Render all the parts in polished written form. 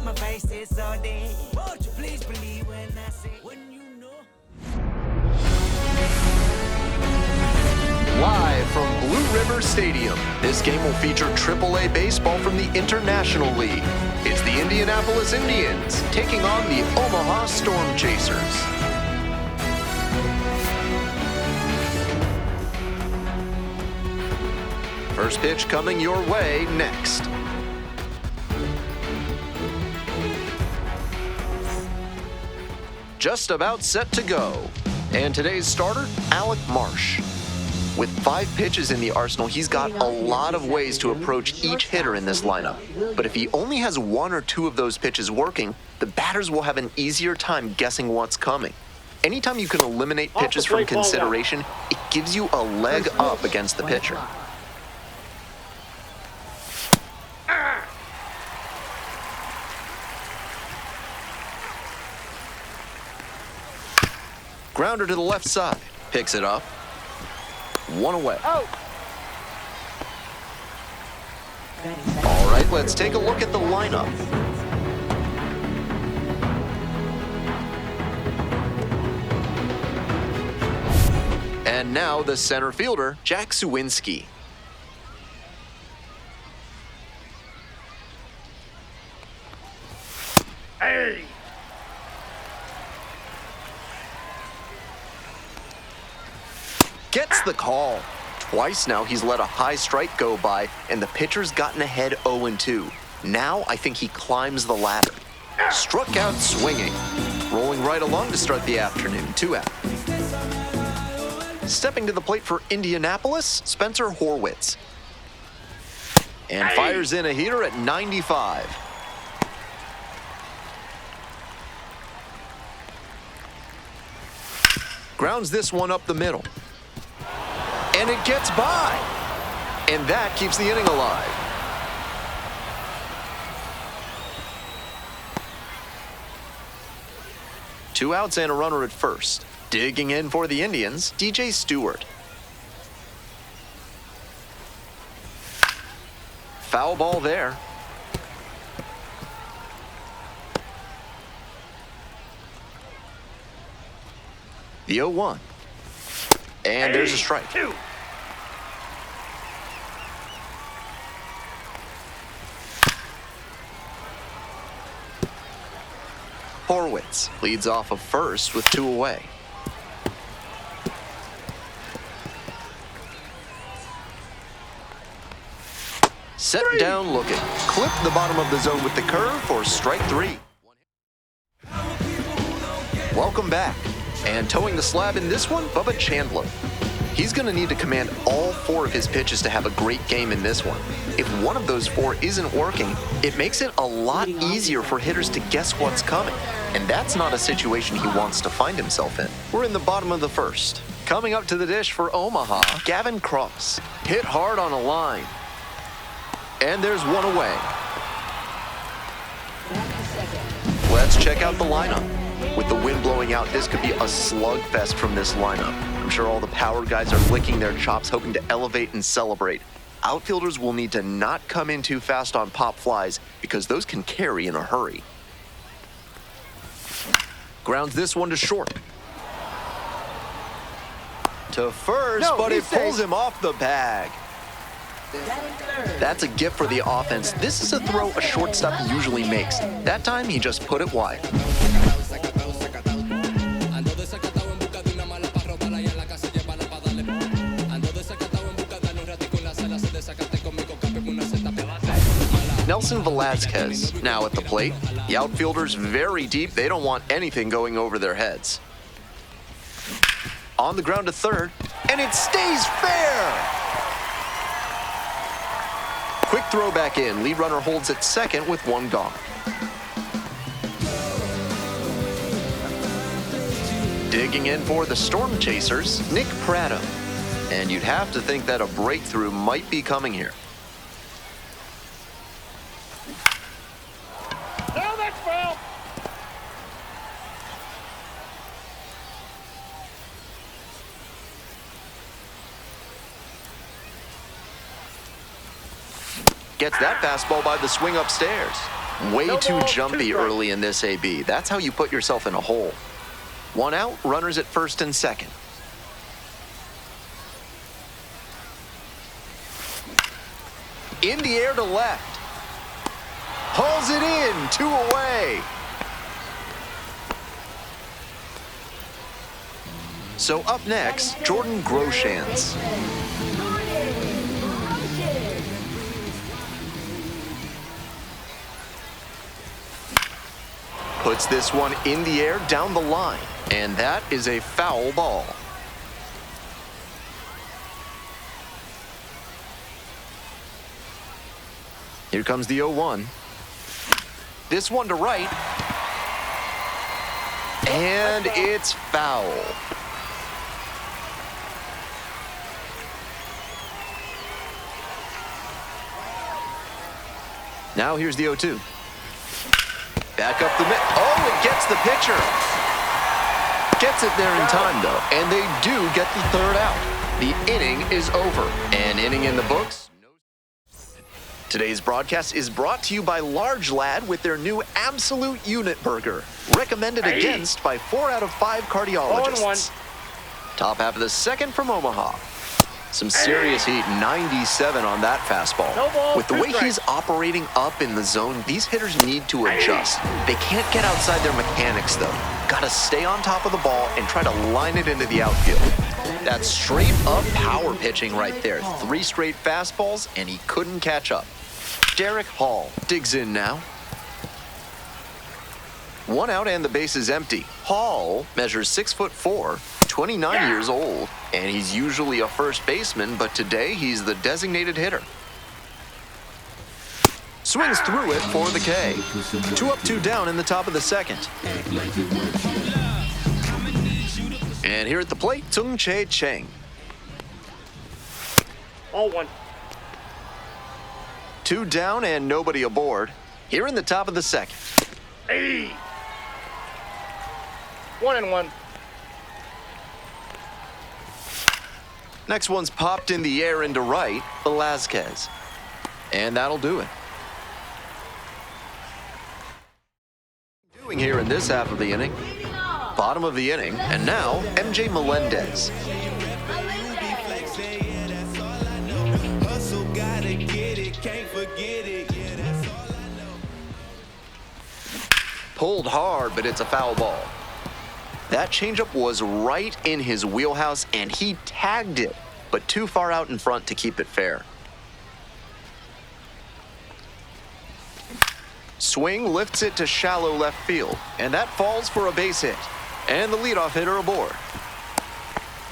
my face is all day. Won't you please believe when I say, when you know? Live from Blue River Stadium, this game will feature AAA baseball from the International League. It's the Indianapolis Indians taking on the Omaha Storm Chasers. First pitch coming your way next. Just about set to go. And today's starter, Alec Marsh. With 5 pitches in the arsenal, he's got a lot of ways to approach each hitter in this lineup. But if he only has 1 or 2 of those pitches working, the batters will have an easier time guessing what's coming. Anytime you can eliminate pitches from consideration, it gives you a leg up against the pitcher. Grounder to the left side. Picks it up. 1 away. All right, let's take a look at the lineup. And now the center fielder, Jack Suwinski. Hey! Gets the call. Twice now he's let a high strike go by, and the pitcher's gotten ahead 0-2. Now I think he climbs the ladder. Struck out swinging. Rolling right along to start the afternoon. 2 out. Stepping to the plate for Indianapolis, Spencer Horwitz. And fires in a heater at 95. Grounds this one up the middle. And it gets by. And that keeps the inning alive. Two outs and a runner at first. Digging in for the Indians, DJ Stewart. Foul ball there. The 0-1. And there's a strike. Horwitz leads off of first with 2 away. Set down looking. Clip the bottom of the zone with the curve for strike 3. Welcome back. And towing the slab in this one, Bubba Chandler. He's going to need to command all 4 of his pitches to have a great game in this one. If one of those 4 isn't working, it makes it a lot easier for hitters to guess what's coming. And that's not a situation he wants to find himself in. We're in the bottom of the first. Coming up to the dish for Omaha, Gavin Cross. Hit hard on a line. And there's 1 away. Let's check out the lineup. With the wind blowing out, this could be a slugfest from this lineup. I'm sure all the power guys are licking their chops, hoping to elevate and celebrate. Outfielders will need to not come in too fast on pop flies because those can carry in a hurry. Grounds this one to short. To first, but it pulls him off the bag. That's a gift for the offense. This is a throw a shortstop usually makes. That time, he just put it wide. Nelson Velazquez now at the plate. The outfielders very deep. They don't want anything going over their heads. On the ground to third, and it stays fair. Quick throw back in. Lead runner holds at second with 1 gone. Digging in for the Storm Chasers, Nick Pratto. And you'd have to think that a breakthrough might be coming here. No, that's foul. Gets that fastball by the swing upstairs. Way No too ball, jumpy 2 strikes. early in this AB. That's how you put yourself in a hole. 1 out, runners at first and second. In the air to left. Hauls it in, 2 away. So up next, Jordan Groshans. Puts this one in the air down the line, and that is a foul ball. Here comes the 0-1. This one to right. And it's foul. Now here's the 0-2. Back up the mid. Oh, it gets the pitcher. Gets it there in time, though. And they do get the 3rd out. The inning is over. An inning in the books. Today's broadcast is brought to you by Large Lad with their new Absolute Unit Burger. Recommended against by 4 out of 5 cardiologists. Top half of the second from Omaha. Some serious heat, 97 on that fastball. No ball, With the 2 way he's strikes. operating up in the zone, these hitters need to adjust. They can't get outside their mechanics, though. Got to stay on top of the ball and try to line it into the outfield. That's straight up power pitching right there. 3 straight fastballs, and he couldn't catch up. Derek Hall digs in now. 1 out and the base is empty. Hall measures 6'4", 29 years old, and he's usually a first baseman, but today he's the designated hitter. Swings through it for the K. 2 up, 2 down in the top of the second. And here at the plate, Tung Che Cheng. 0-1. 2 down and nobody aboard. Here in the top of the second. Hey. 1-1. Next one's popped in the air into right, Velazquez. And that'll do it. Doing here in this half of the inning. Bottom of the inning, and now MJ Melendez. Pulled hard, but it's a foul ball. That changeup was right in his wheelhouse, and he tagged it, but too far out in front to keep it fair. Swing lifts it to shallow left field, and that falls for a base hit. And the leadoff hitter aboard.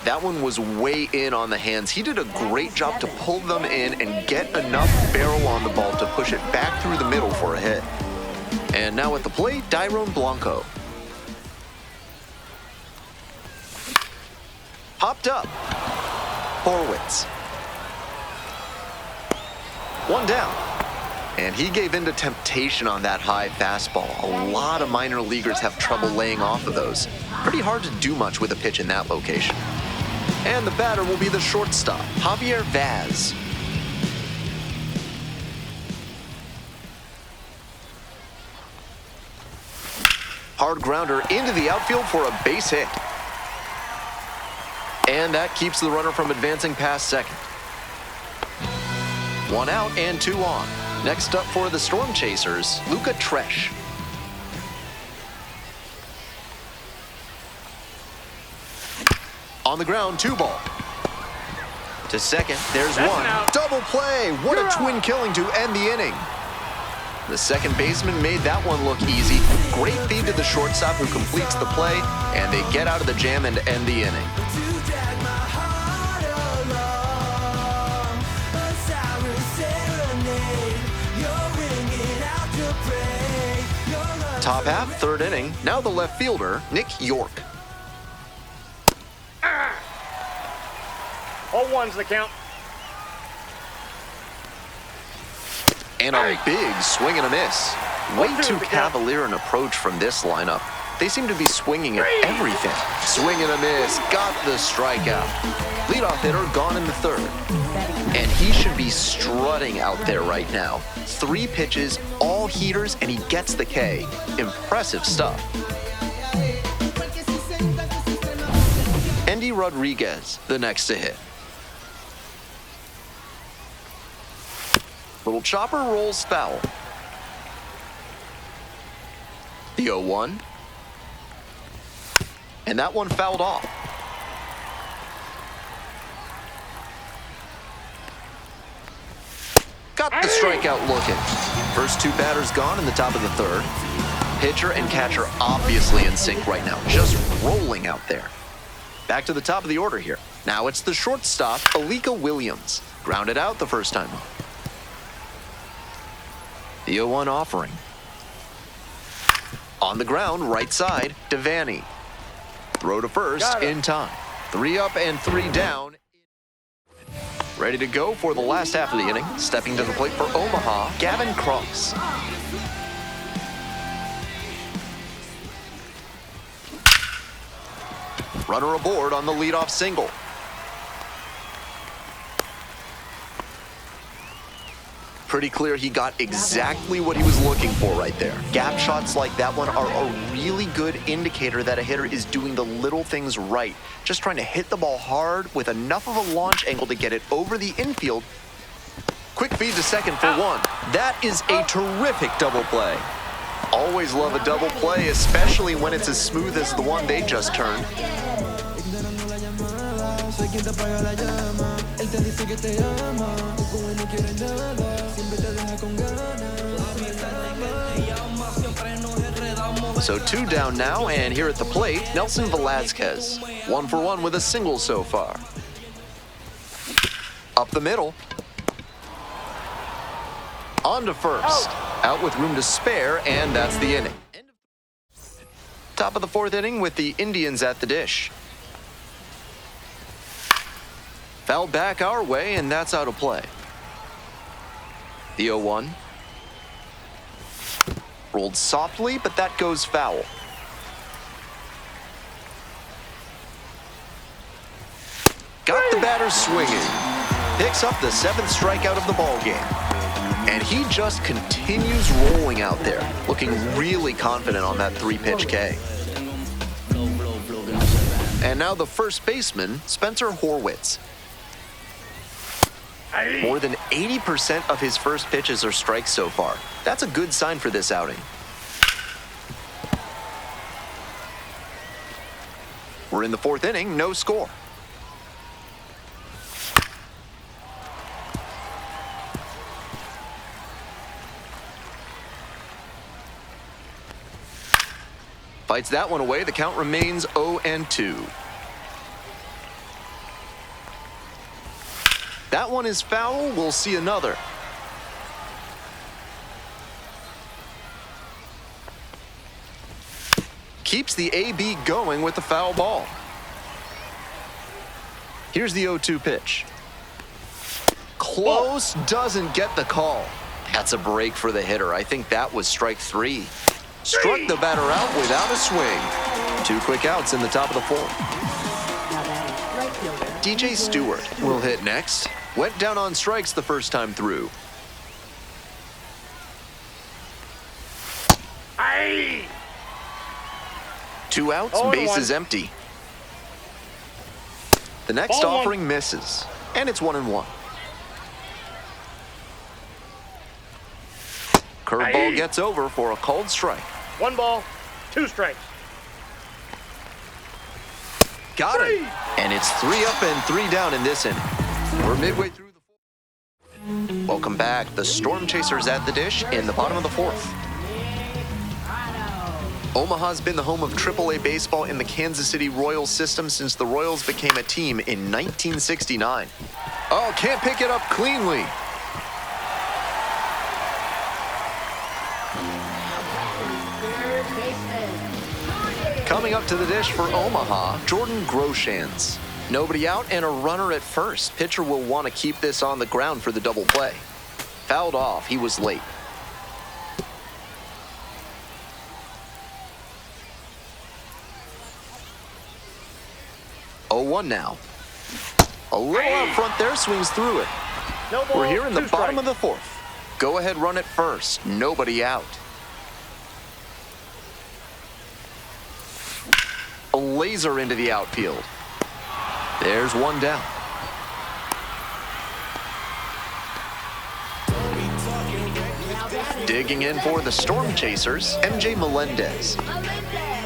That one was way in on the hands. He did a great job to pull them in and get enough barrel on the ball to push it back through the middle for a hit. And now at the plate, Dairon Blanco. Popped up. Horwitz. 1 down. And he gave in to temptation on that high fastball. A lot of minor leaguers have trouble laying off of those. Pretty hard to do much with a pitch in that location. And the batter will be the shortstop, Javier Vaz. Hard grounder into the outfield for a base hit. And that keeps the runner from advancing past second. 1 out and 2 on. Next up for the Storm Chasers, Luca Tresh. On the ground, 2 ball. To second, there's That's 1. an out. Double play. What a twin killing to end the inning. The second baseman made that one look easy. Great feed to the shortstop who completes the play, and they get out of the jam and end the inning. Top half, 3rd inning. Now the left fielder, Nick York. 0-1's the count. And a big swing and a miss. Way too cavalier an approach from this lineup. They seem to be swinging at everything. Swing and a miss, got the strikeout. Leadoff hitter gone in the third. And he should be strutting out there right now. 3 pitches, all heaters, and he gets the K. Impressive stuff. Endy Rodriguez, the next to hit. Little chopper rolls foul. The 0-1. And that one fouled off. Got the strikeout looking. First 2 batters gone in the top of the third. Pitcher and catcher obviously in sync right now, just rolling out there. Back to the top of the order here. Now it's the shortstop, Alika Williams. Grounded out the first time up. The 0-1 offering. On the ground, right side, Devaney. Throw to first in time. 3 up and 3 down. Ready to go for the last half of the inning. Stepping to the plate for Omaha, Gavin Cross. Runner aboard on the leadoff single. Pretty clear he got exactly what he was looking for right there. Gap shots like that one are a really good indicator that a hitter is doing the little things right. Just trying to hit the ball hard with enough of a launch angle to get it over the infield. Quick feed to second for 1. That is a terrific double play. Always love a double play, especially when it's as smooth as the one they just turned. So 2 down now, and here at the plate, Nelson Velazquez. 1 for 1 with a single so far. Up the middle. On to first. Out with room to spare, and that's the inning. Top of the 4th inning with the Indians at the dish. Fouled back our way, and that's out of play. The 0-1. Rolled softly, but that goes foul. Got the batter swinging. Picks up the 7th strikeout of the ball game. And he just continues rolling out there, looking really confident on that 3-pitch K. And now the first baseman, Spencer Horwitz. More than 80% of his first pitches are strikes so far. That's a good sign for this outing. We're in the 4th inning, no score. Fights that one away. The count remains 0-2. That one is foul. We'll see another. Keeps the AB going with the foul ball. Here's the 0-2 pitch. Close, doesn't get the call. That's a break for the hitter. I think that was strike 3. Struck the batter out without a swing. 2 quick outs in the top of the 4th. DJ Stewart will hit next. Went down on strikes the first time through. Aye. 2 outs, bases empty. The next offering misses, and it's 1-1. Curveball gets over for a called strike. 1 ball, 2 strikes. Got it. And it's 3 up and 3 down in this inning. We're midway through the 4th. Welcome back. The Storm Chasers at the dish in the bottom of the 4th. Omaha's been the home of AAA baseball in the Kansas City Royals system since the Royals became a team in 1969. Oh, can't pick it up cleanly. Coming up to the dish for Omaha, Jordan Groshans. Nobody out and a runner at first. Pitcher will want to keep this on the ground for the double play. Fouled off. He was late. 0-1 now. A little out front there, swings through it. No ball, We're here in the 2 bottom of strikes. the 4th. Go ahead, run it first. Nobody out. A laser into the outfield. There's 1 down. Digging in for the Storm Chasers, MJ Melendez.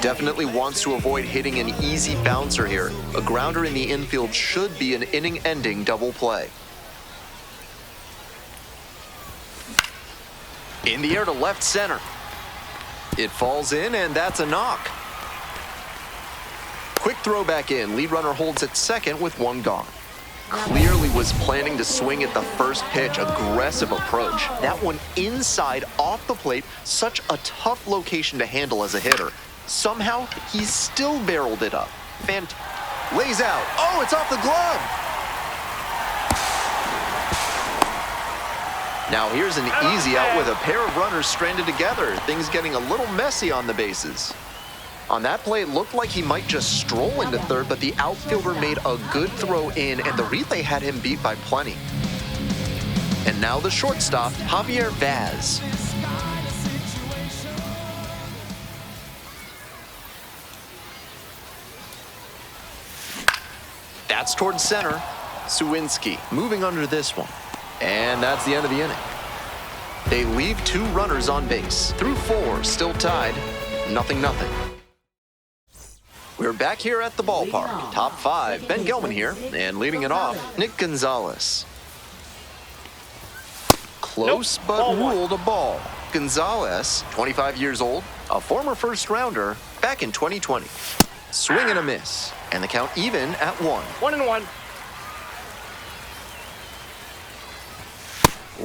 Definitely wants to avoid hitting an easy bouncer here. A grounder in the infield should be an inning-ending double play. In the air to left center. It falls in, and that's a knock. Quick throw back in. Lead runner holds at second with 1 gone. Clearly was planning to swing at the first pitch. Aggressive approach. That one inside off the plate. Such a tough location to handle as a hitter. Somehow, he still barreled it up. Lays out. Oh, it's off the glove. Now here's an easy out with a pair of runners stranded together. Things getting a little messy on the bases. On that play, it looked like he might just stroll into third, but the outfielder made a good throw in, and the relay had him beat by plenty. And now the shortstop, Javier Vaz. That's towards center. Sawinski moving under this one. And that's the end of the inning. They leave 2 runners on base. Through 4, still tied, 0-0. We're back here at the ballpark. Top 5, Ben Gelman here, and leading it off, Nick Gonzalez. Close but ruled a ball. Gonzalez, 25 years old, a former first-rounder, back in 2020. Swing and a miss, and the count even at 1. 1-1.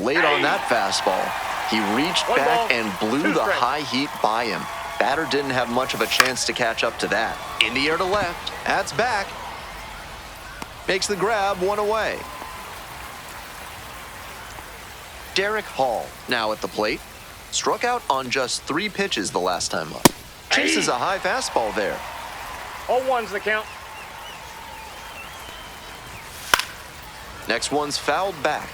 Late on that fastball. He reached back and blew the high heat by him. Batter didn't have much of a chance to catch up to that. In the air to left. That's back. Makes the grab, 1 away. Derek Hall now at the plate. Struck out on just 3 pitches the last time up. Chases a high fastball there. 0-1's the count. Next one's fouled back.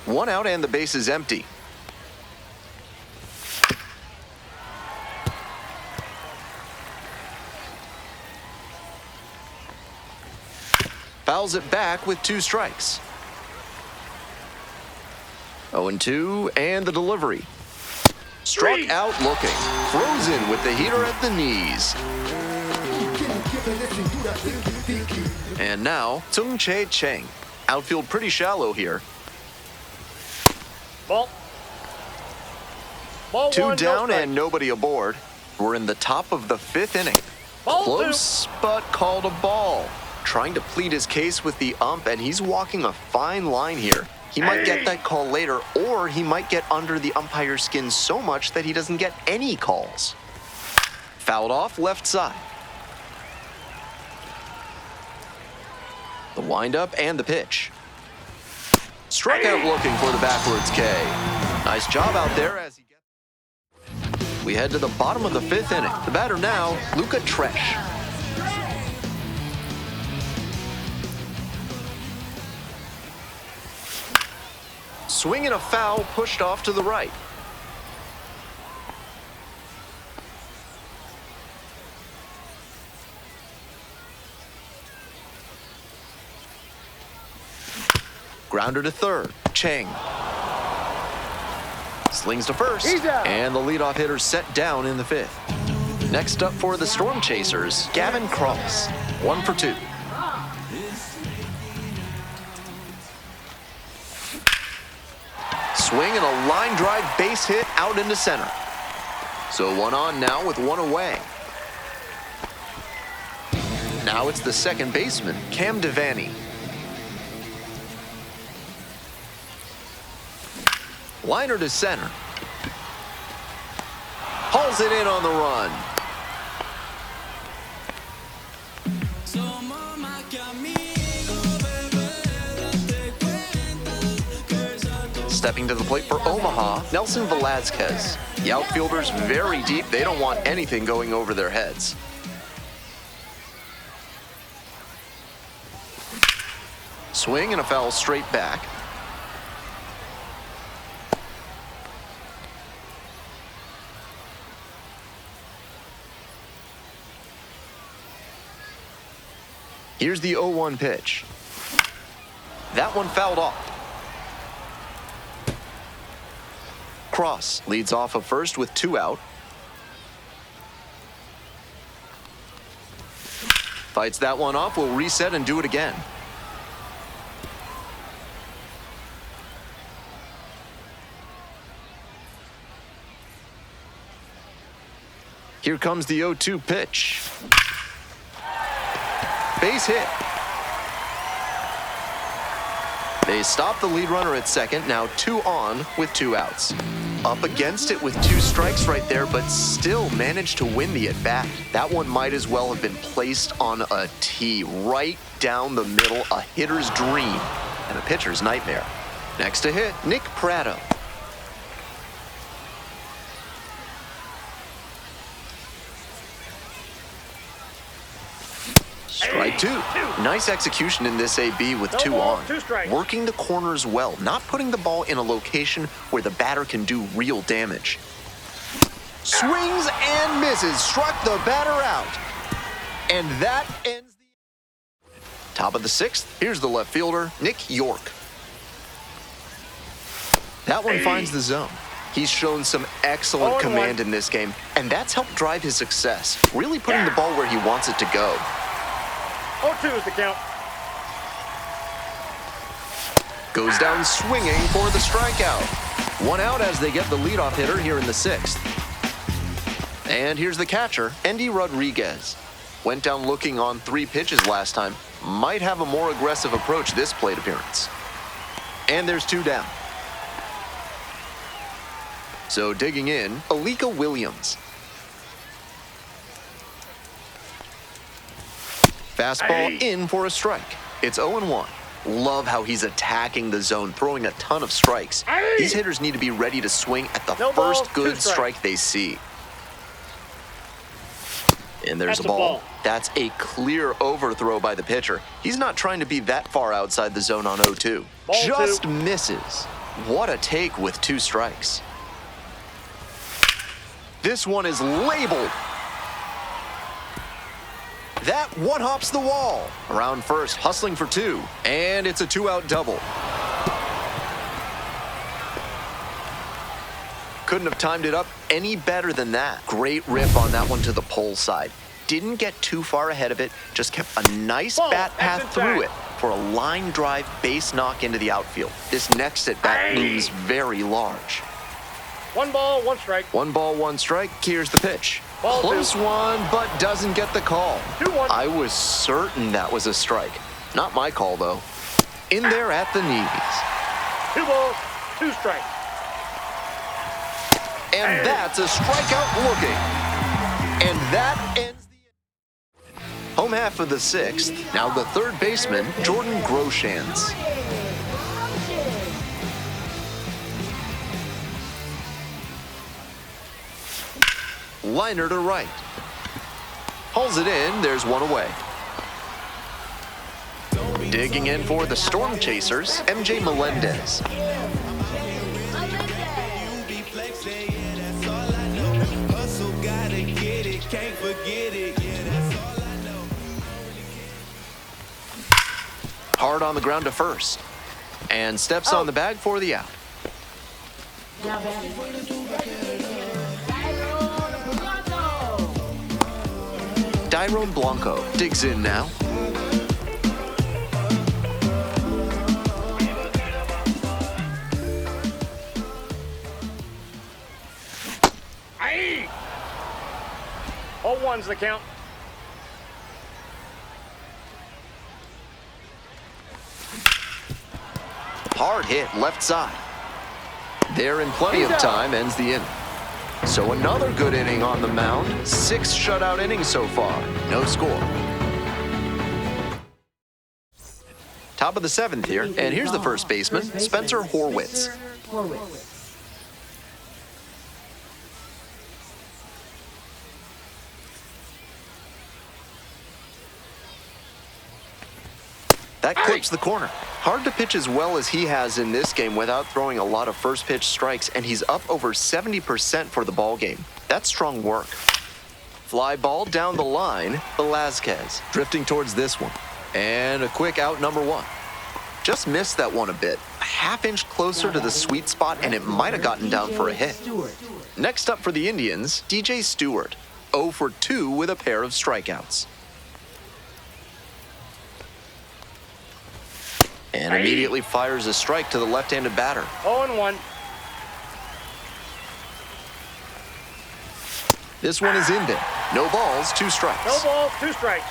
1 out and the base is empty. Fouls it back with 2 strikes. 0-2 and the delivery. Struck out looking. Frozen with the heater at the knees. And now, Tung-Chae Cheng. Outfield pretty shallow here. Ball. Ball 2 1, down no and nobody aboard. We're in the top of the 5th inning. Ball Close, but called a ball. Trying to plead his case with the ump, and he's walking a fine line here. He might get that call later, or he might get under the umpire's skin so much that he doesn't get any calls. Fouled off left side. The windup and the pitch. Struck out looking for the backwards K. Nice job out there as he gets. We head to the bottom of the 5th inning. The batter now, Luca Tresh. Swing and a foul pushed off to the right. Grounder to third. Cheng. Slings to first. And the leadoff hitter set down in the 5th. Next up for the Storm Chasers, Gavin Cross. 1 for 2. Swing and a line drive base hit out into center. So 1 on now with 1 away. Now it's the second baseman, Cam Devaney. Liner to center. Hauls it in on the run. Stepping to the plate for Omaha, Nelson Velazquez. The outfielders very deep. They don't want anything going over their heads. swing and a foul straight back. Here's the 0-1 pitch. That one fouled off. Cross leads off of first with 2 out. Fights that one off, will reset and do it again. Here comes the 0-2 pitch. Base hit. They stop the lead runner at second, now 2 on with 2 outs. Up against it with 2 strikes right there, but still managed to win the at-bat. That one might as well have been placed on a tee, right down the middle, a hitter's dream and a pitcher's nightmare. Next to hit, Nick Pratto. Strike 2. Nice execution in this AB with 2 on. Working the corners well, not putting the ball in a location where the batter can do real damage. Swings and misses, struck the batter out. And that ends the... Top of the 6th, here's the left fielder, Nick York. That one finds the zone. He's shown some excellent command in this game, and that's helped drive his success, really putting the ball where he wants it to go. 0-2 is the count. Goes down swinging for the strikeout. 1 out as they get the leadoff hitter here in the 6th. And here's the catcher, Endy Rodriguez. Went down looking on 3 pitches last time. Might have a more aggressive approach this plate appearance. And there's 2 down. So digging in, Alika Williams. Fastball in for a strike. It's 0-1. Love how he's attacking the zone, throwing a ton of strikes. These hitters need to be ready to swing at the first good strike they see. And there's a ball. That's a clear overthrow by the pitcher. He's not trying to be that far outside the zone on 0-2. Just misses. What a take with 2 strikes. This one is labeled. That one hops the wall. Around first, hustling for 2. And it's a 2-out double. Couldn't have timed it up any better than that. Great rip on that one to the pole side. Didn't get too far ahead of it, just kept a nice bat path through it for a line drive base knock into the outfield. This next at bat looms very large. 1 ball, 1 strike. 1 ball, 1 strike. Here's the pitch. Ball Close 2. one, but doesn't get the call. 2-1. I was certain that was a strike. Not my call, though. In there at the knees. 2 balls, 2 strikes. And that's a strikeout looking. And that ends the home half of the 6th. Now the 3rd baseman, Jordan Groshans. Liner to right. Hauls it in, there's 1 away. Digging in for the Storm Chasers, MJ Melendez. Hard on the ground to first. And steps on the bag for the out. Dairon Blanco digs in now. Aye! 0-1's the count. Hard hit left side. There in plenty of time, ends the inning. So another good inning on the mound. 6 shutout innings so far. No score. Top of the 7th here, and here's the first baseman, Spencer Horwitz. That clips the corner. Hard to pitch as well as he has in this game without throwing a lot of first pitch strikes, and he's up over 70% for the ball game. That's strong work. Fly ball down the line, Velazquez drifting towards this one. And a quick out, number 1. Just missed that one a bit. A half-inch closer to the sweet spot, and it might have gotten down for a hit. Next up for the Indians, DJ Stewart, 0 for 2 with a pair of strikeouts. And immediately fires a strike to the left-handed batter. 0-1. This one is in there. No balls, 2 strikes. No balls, 2 strikes.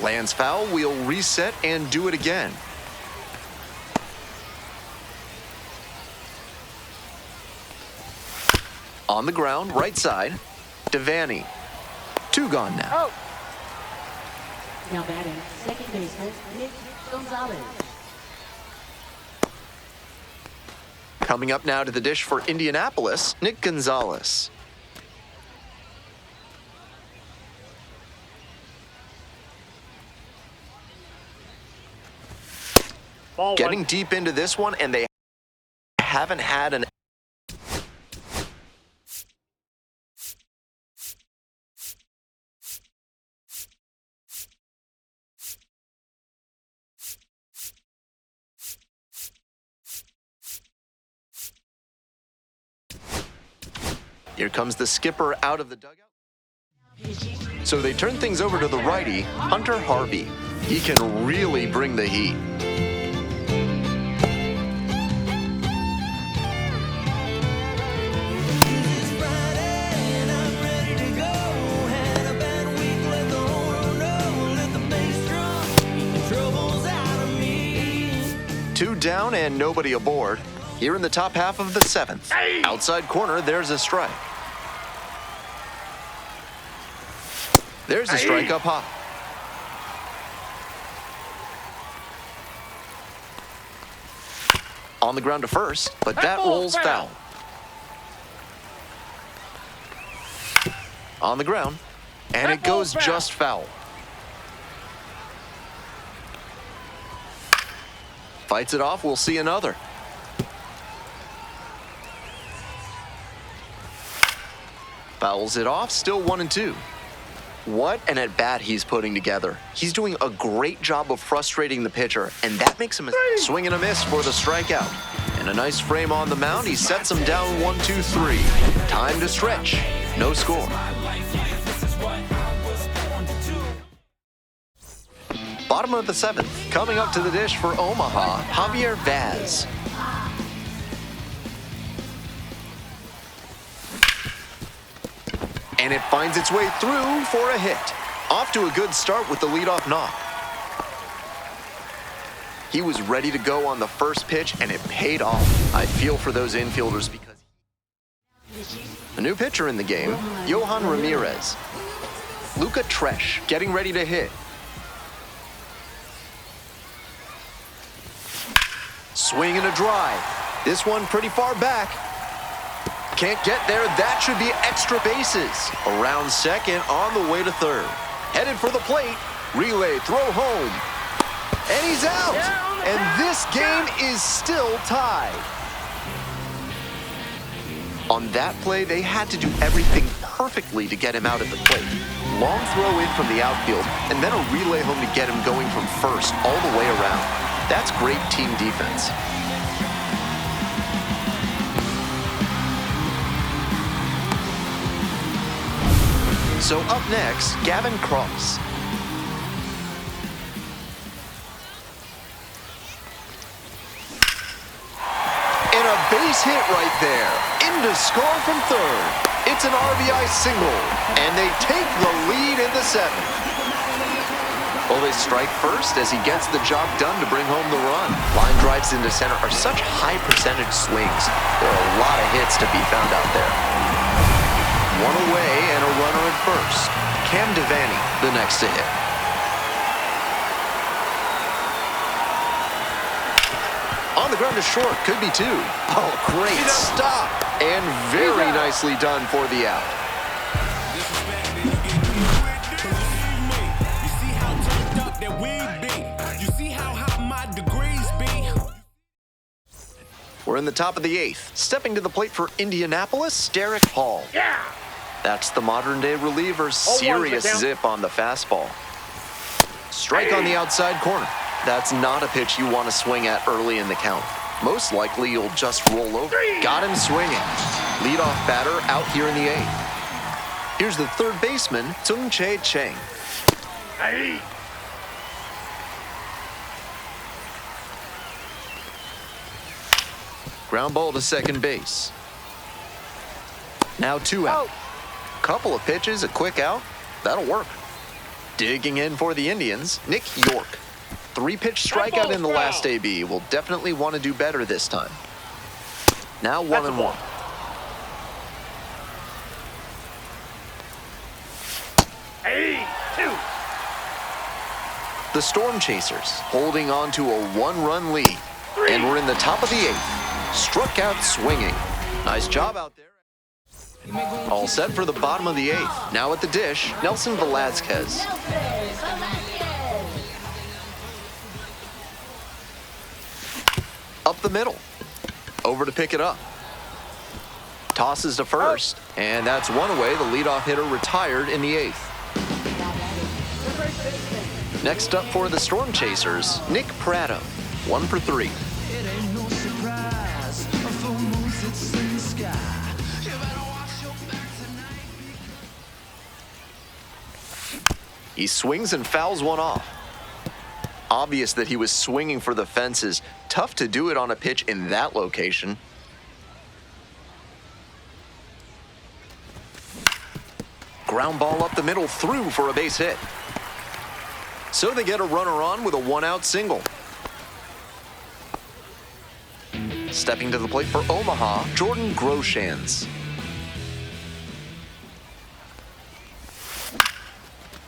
Lands foul, we'll reset and do it again. On the ground, right side, Devaney. 2 gone now. Out. Now batting, second baseman, Nick Gonzalez. Coming up now to the dish for Indianapolis, Nick Gonzalez. Ball Getting 1. deep into this one, and they haven't had an... Here comes the skipper out of the dugout. So they turn things over to the righty, Hunter Harvey. He can really bring the heat. It's Friday and I'm ready to go. Had a bad week, let the horn roll, let the bass drum beat the troubles out of me. 2 down and nobody aboard. Here in the top half of the 7th. Outside corner, there's a strike. There's a strike up high. On the ground to first, but that rolls foul. On the ground, and it goes just foul. Fights it off, we'll see another. Fouls it off, still 1-2. What an at-bat he's putting together. He's doing a great job of frustrating the pitcher, and that makes him a swing and a miss for the strikeout. And a nice frame on the mound, he sets him down 1-2-3. Time to stretch. No score. Bottom of the 7th, coming up to the dish for Omaha, Javier Vaz. And it finds its way through for a hit. Off to a good start with the leadoff knock. He was ready to go on the first pitch, and it paid off. I feel for those infielders because... A new pitcher in the game, Johan Ramirez. Luca Tresh getting ready to hit. Swing and a drive. This one pretty far back. Can't get there. That should be extra bases. Around second, on the way to third. Headed for the plate. Relay, throw home. And he's out. And this game is still tied. On that play, they had to do everything perfectly to get him out at the plate. Long throw in from the outfield, and then a relay home to get him going from first all the way around. That's great team defense. So up next, Gavin Cross. And a base hit right there. In to score from third. It's an RBI single, and they take the lead in the 7th. Well, they strike first as he gets the job done to bring home the run. Line drives into center are such high percentage swings. There are a lot of hits to be found out there. One away and a runner at first. Cam Devaney, the next to hit. On the ground to short, could be 2. Oh, great stop. And very nicely done for the out. We're in the top of the 8th. Stepping to the plate for Indianapolis, Derek Hall. Yeah. That's the modern-day reliever. 0-1's Serious the count. zip on the fastball. Strike on the outside corner. That's not a pitch you want to swing at early in the count. Most likely you'll just roll over. Got him swinging. Leadoff batter out here in the 8th. Here's the third baseman, Tung-Chae Chang. Hey. Ground ball to second base. Now 2 out. Couple of pitches, a quick out. That'll work. Digging in for the Indians, Nick York. 3-pitch strikeout in the last AB. Will definitely want to do better this time. Now 1-1. Hey. 2. The Storm Chasers holding on to a 1-run lead. And we're in the top of the 8th. Struck out swinging. Nice job out there. All set for the bottom of the 8th. Now at the dish, Nelson Velazquez. Up the middle. Over to pick it up. Tosses to first. And that's one away. The leadoff hitter retired in the 8th. Next up for the Storm Chasers, Nick Pratto. 1 for 3. It ain't no surprise. A full moon sits in the sky. You better watch your back tonight. He swings and fouls one off. Obvious that he was swinging for the fences. Tough to do it on a pitch in that location. Ground ball up the middle, through for a base hit. So they get a runner on with a 1-out single. Stepping to the plate for Omaha, Jordan Groshans.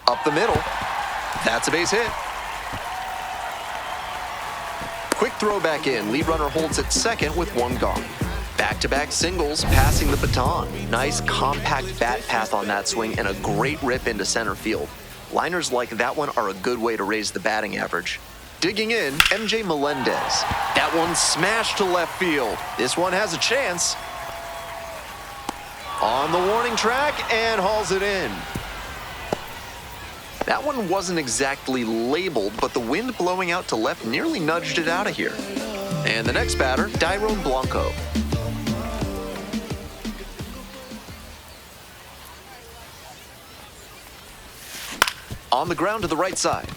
Up the middle. That's a base hit. Quick throw back in. Lead runner holds at second with 1 gone. Back-to-back singles, passing the baton. Nice compact bat path on that swing and a great rip into center field. Liners like that one are a good way to raise the batting average. Digging in, MJ Melendez. That one smashed to left field. This one has a chance. On the warning track and hauls it in. That one wasn't exactly labeled, but the wind blowing out to left nearly nudged it out of here. And the next batter, Dairon Blanco. On the ground to the right side.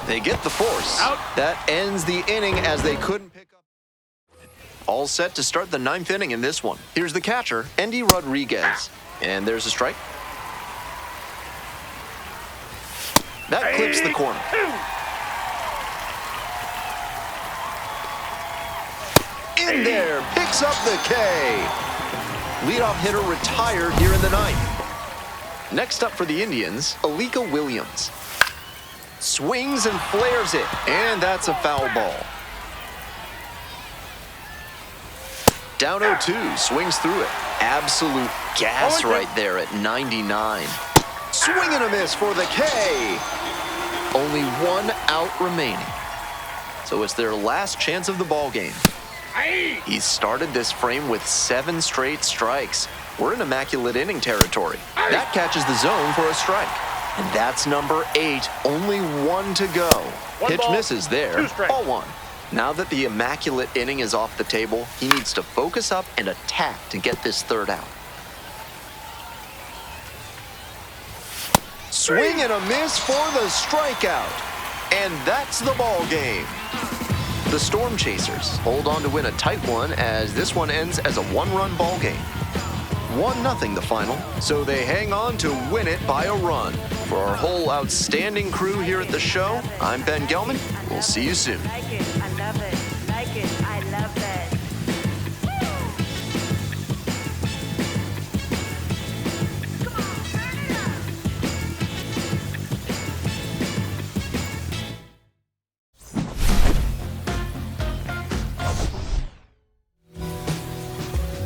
They get the force. Out. That ends the inning as they couldn't pick up. All set to start the 9th inning in this one. Here's the catcher, Endy Rodriguez. And there's a strike. That clips the corner. 2. In there, picks up the K. Leadoff hitter retired here in the 9th. Next up for the Indians, Alika Williams. Swings and flares it, and that's a foul ball. Down 0-2, swings through it. Absolute gas right there at 99. Swing and a miss for the K. Only 1 out remaining. So it's their last chance of the ball game. Hey. He started this frame with 7 straight strikes. We're in immaculate inning territory. That catches the zone for a strike. And that's number 8, only 1 to go. Pitch ball, misses there, 2 strikes. ball 1. Now that the immaculate inning is off the table, he needs to focus up and attack to get this 3rd out. Swing and a miss for the strikeout. And that's the ball game. The Storm Chasers hold on to win a tight one as this one ends as a 1-run ball game. 1-0 the final, so they hang on to win it by a run. For our whole outstanding crew here at the show, I'm Ben Gelman. We'll see you soon.